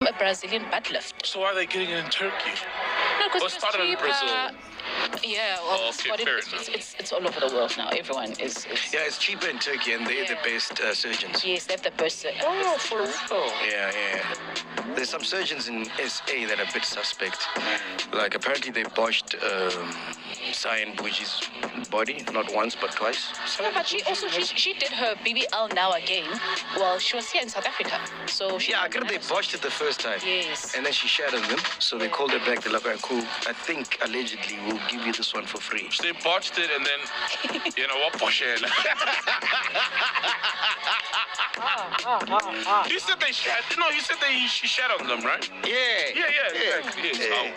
a Brazilian butt lift. So why are they getting it in Turkey? No, because It started in Brazil. Yeah, well, Okay, fair enough. it's all over the world now. Everyone is Yeah, it's cheaper in Turkey, and they're the best surgeons. yes, they have the best. Oh, for real? Yeah. There's some surgeons in SA that are a bit suspect. Like, apparently they botched Cyan Boujee's body, not once, but twice. No, but she did her BBL now again. Well, she was here in South Africa, so she. Yeah, I think they botched it the first time. Yes. And then she shadowed them, so they called her back. They're like, "Alright, cool. I think, allegedly, we'll give you this one for free." So they botched it and then, you know what, Poshel. You said they shat. No, you said she shat on them, right? Yeah. Exactly. Yeah.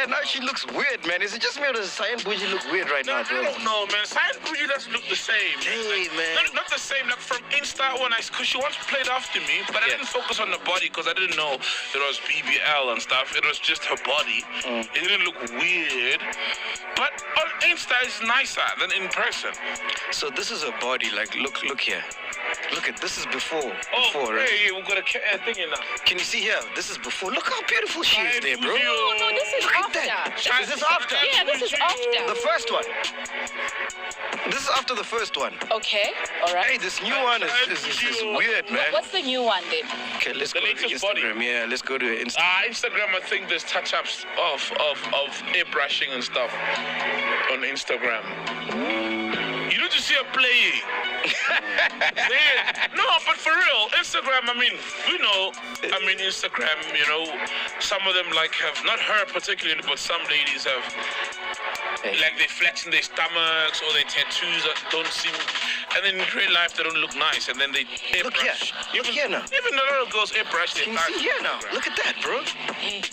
And now she looks weird, man. Is it just me or does Cyan Boujee look weird right No, now, I bro? don't know, man. Cyan Boujee doesn't look the same. Hey, man. Not the same. Like from Insta, because she once played after me, but I didn't focus on the body because I didn't know it was BBL and stuff. It was just her body. It didn't look weird. But on Insta, it's nicer than in person. So this is her body. Like, look here. Look at this is before. Oh, Right? hey, we've got a thing in now. Can you see here? This is before. Look how beautiful she is there, bro. No, this is Look at after. that. Is this after? Yeah, this is after. The first one. This is after the first one. Okay, all right. Hey, this new one is weird, man. What's the new one then? Okay, let's The go to latest body. Instagram. Yeah, let's go to Instagram. Instagram, I think there's touch-ups of airbrushing and stuff on Instagram. You need to see her playing. No, but for real, Instagram, Instagram, some of them have, not her particularly, but some ladies have, like they flex in their stomachs or their tattoos that don't seem, and then in real life they don't look nice, and then they airbrush. Look here now. Even a lot of girls airbrush their Can you see here now? Look at that, bro.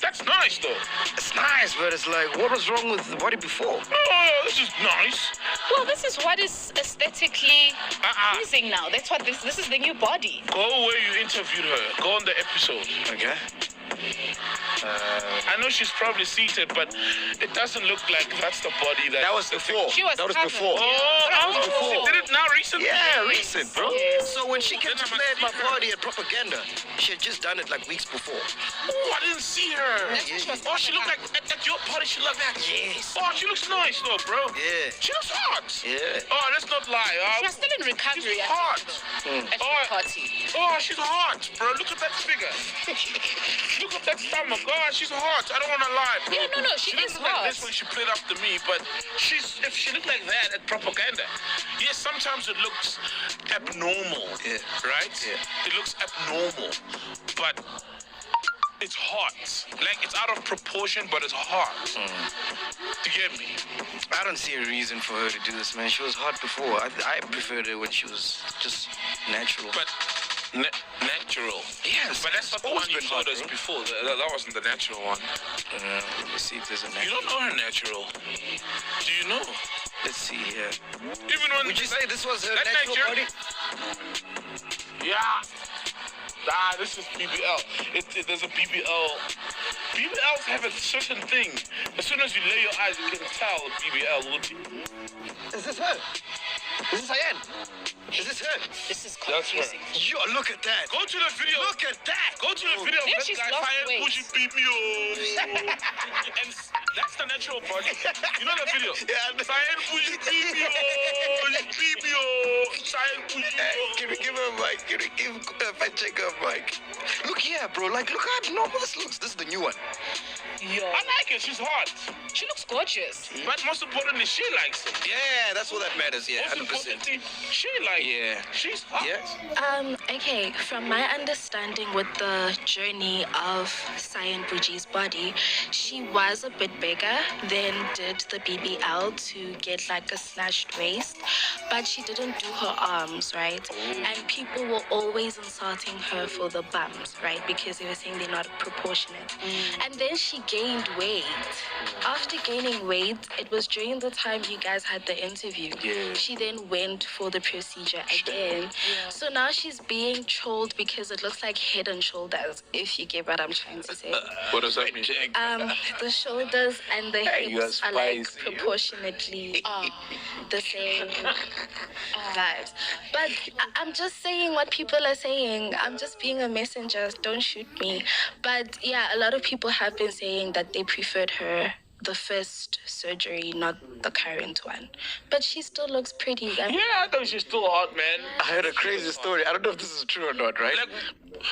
That's nice though. It's nice, but it's like, what was wrong with the body before? Oh, this is nice. Well, this is what is aesthetically pleasing now. That's what this is the new body. Go where you interviewed her. Go on the episode. Okay. I know she's probably seated, but it doesn't look like that's the body that was before. She was That was covered. before. She did it now recently? Yeah, recent, bro. Yes. So when she came to Then I'm play a at my secret. party at Propaganda, she had just done it like weeks before. Oh, I didn't see her. Oh, she looked like at your party. She looked like Yes. Oh, she looks nice though, bro. Yeah. She looks hot. Yeah. Oh, let's not lie. She was still in recovery She's at hot. at the party. Oh, she's hot, bro. Look at that figure. Look at that stomach. Oh, she's hot. I don't want to lie, bro. Yeah, no, she didn't is look like hot. this when she played after me, but if she looked like that at Propaganda, yes, sometimes it looks abnormal, Yeah. right? Yeah. It looks abnormal, but it's hot. Like, it's out of proportion, but it's hot. Do you get me? I don't see a reason for her to do this, man. She was hot before. I preferred her when she was just natural. But natural. Yes, But that's not the always one you been showed hot, us bro. before. That wasn't the natural one. Let me see if there's a You natural. don't know her natural. Do you know? Let's see here. Even when Would you say this was her that natural Nigerian- body? Yeah. This is BBL. There's a BBL. BBLs have a certain thing. As soon as you lay your eyes, you can tell BBL will be. Is this her? Is this Cyan? Is this her? This is That's her. confusing. Yo, look at that. Go to the video. Look at that. Go to the video. Yeah, That she's guy lost Cyan weight. Boujee beat me. And that's the natural body. You know the video? Yeah, I know. Cyan Boujee beat me. Beat me. Cyan Boujee. Can we give her a mic? Can we give Fat Checker a mic? Look here, bro. Like, look how abnormal this looks. This is the new one. Yo, I like it. She's hot. she looks gorgeous. But most importantly, she likes it. Yeah, that's what that matters. Yeah, Most 100%. importantly, she likes it. Yeah. She's hot. Yeah. Okay, from my understanding with the journey of Cyan Boujee's body, she was a bit bigger, then did the BBL to get like a snatched waist, but she didn't do her arms, right? And people were always insulting her for the bumps, right? Because they were saying they're not proportionate. And then she gained weight. After gaining weight, it was during the time you guys had the interview. Yeah. She then went for the procedure again. So now she's being being trolled because it looks like Head and Shoulders, if you get what I'm trying to say. What does that mean? The shoulders and the You are hips are like spicy. proportionately the same vibes. But I'm just saying what people are saying. I'm just being a messenger. Don't shoot me. But yeah, a lot of people have been saying that they preferred her the first surgery, not the current one. But she still looks pretty. Yeah, I thought she's still hot, man. I heard a crazy story. I don't know if this is true or not, right? Like,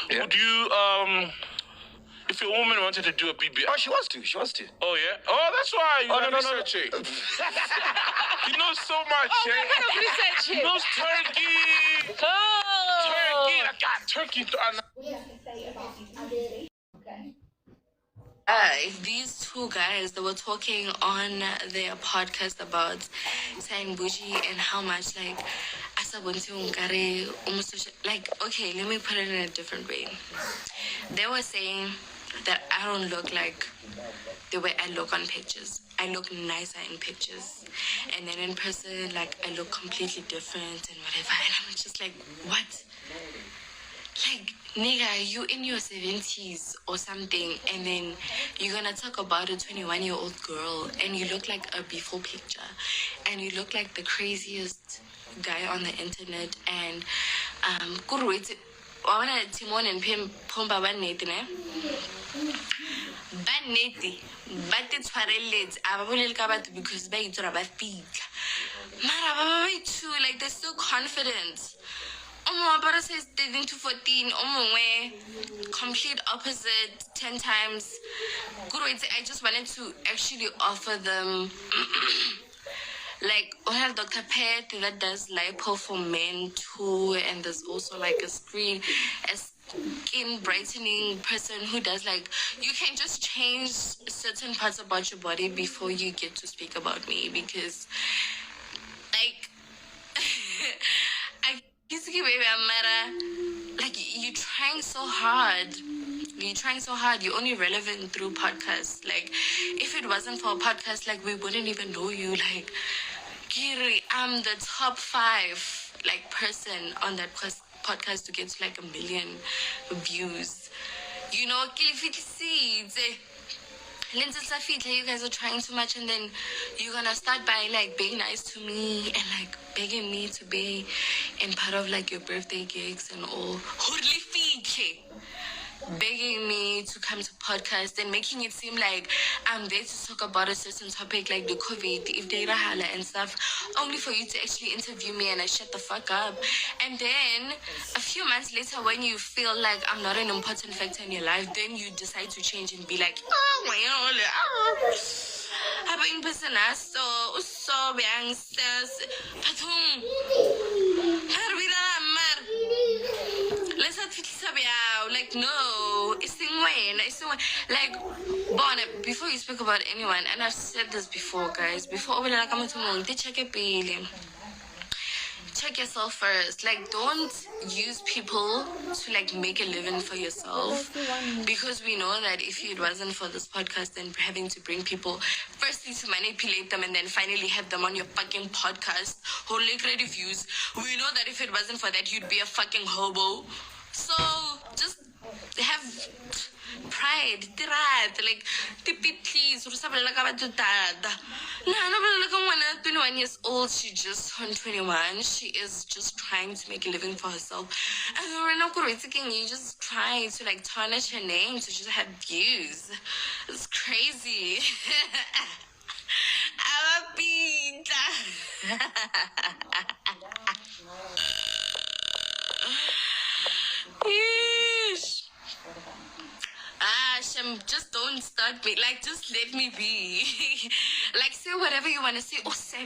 Yeah. would you, if your woman wanted to do a BBL? Oh, she wants to. She wants to. Oh, yeah? Oh, that's why you are no. researching. He knows so much, What kind of He research? knows turkey. Turkey. I got turkey. These two guys that were talking on their podcast about Cyan Boujee and how much like like, okay, let me put it in a different way. They were saying that I don't look like the way I look on pictures. I look nicer in pictures, and then in person, like, I look completely different and whatever. And I'm just like, what? Like, nigga, you in your 70s or something, and then you're gonna talk about a 21-year-old girl, and you look like a before picture, and you look like the craziest guy on the internet, and Timone&Pumba ba nnete, ne? Ba nnete, ba te tshwareletse, a ba bolele ka batho because ba itse hore ba fitlha. Mara ba bangwe too, like, they're so confident. But says 13 to 14, complete opposite 10 times. Good way, I just wanted to actually offer them like, we have Dr. Pet that does lipo for men too, and there's also like a skin brightening person who does, like, you can just change certain parts about your body before you get to speak about me, because like like, you're trying so hard. You're only relevant through podcasts. Like, if it wasn't for a podcast, like, we wouldn't even know you. Like, Kiri, I'm the top 5 like person on that podcast to get to like 1 million views. You know, you guys are trying too much, and then you're gonna start by like being nice to me and like begging me to be in part of like your birthday gigs and all. Begging me to come to podcast and making it seem like I'm there to talk about a certain topic like the COVID, if they rahala and stuff, only for you to actually interview me and I shut the fuck up. And then a few months later, when you feel like I'm not an important factor in your life, then you decide to change and be like, oh my god, in person, so young, like, no, it's like, Bon, before you speak about anyone, and I've said this before, guys, before check yourself first. Like, don't use people to like make a living for yourself, because we know that if it wasn't for this podcast and having to bring people firstly to manipulate them and then finally have them on your fucking podcast who like creative views, we know that if it wasn't for that, you'd be a fucking hobo. So just have pride, like, please, 21 years old, she just turned 21. She is just trying to make a living for herself. And we're not you just trying to like tarnish her name to just have views. It's crazy. I'm a pizza. Shem, just don't start me. Like, just let me be. Like, say whatever you want to say. Oh, say,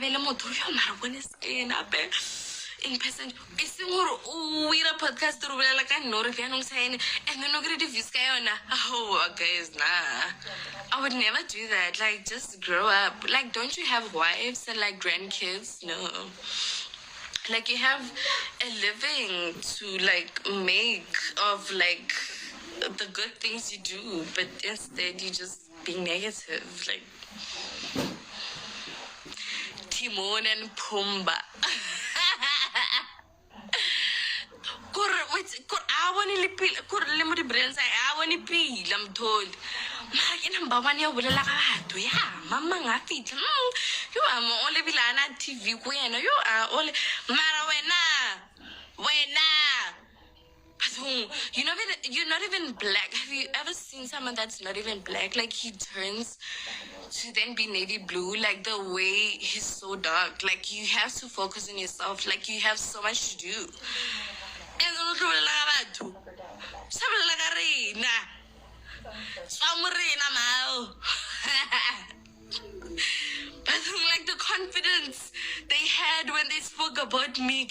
in person. It's we're a podcast, like, I know if you're saying, and then no great views. Oh, guys, nah. I would never do that. Like, just grow up. Like, don't you have wives and, like, grandkids? No. Like, you have a living to like make of like the good things you do, but instead you just being negative. Like, Timone&Pumba. want to peel. Could limit the brains. I want to peel. I'm told. Maragin ang bawa niya wala la kabato. Yeah, mama nga fit. You are only vilana TV ko yan. You are only Mara wena. You're not even black. Have you ever seen someone that's not even black? Like he turns to then be navy blue. Like the way he's so dark. Like you have to focus on yourself. Like you have so much to do. And but like the confidence they had when they spoke about me,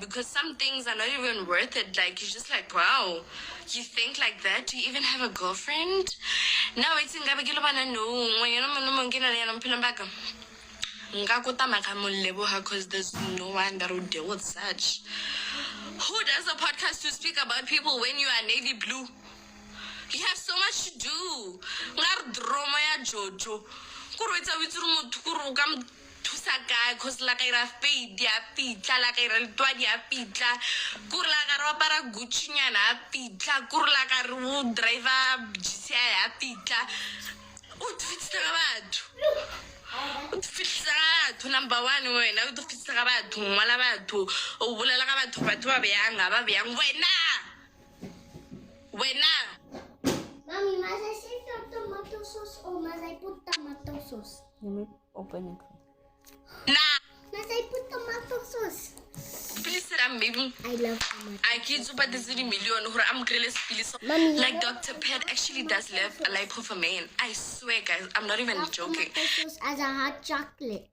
because some things are not even worth it. Like you're just like, wow, you think like that? Do you even have a girlfriend? Now it's in because there's no one that would deal with such. Who does a podcast to speak about people when you are navy blue? You have so much to do. Drama ya Jojo. Kurwetsa witsuru motho kam thusa guy cause like ira fade ya pitla like ira litwadi ya pitla kurla ka ro para Gucci nyana pitla kurla ka ro driver GCI ya pitla utfitsa batho utfitsa number 1 wena utfitsa batho ngwala batho o bolela ka batho ba beyang wena. Mommy, must I save your tomato sauce or must I put tomato sauce? You may open it. Nah. Must I put tomato sauce? Please, baby. I love tomato. I can't super this million who I'm grilling please. Mommy, Like Dr. Pet actually does live a life of a man. I swear, guys, I'm not even joking. Tomato sauce as a hot chocolate.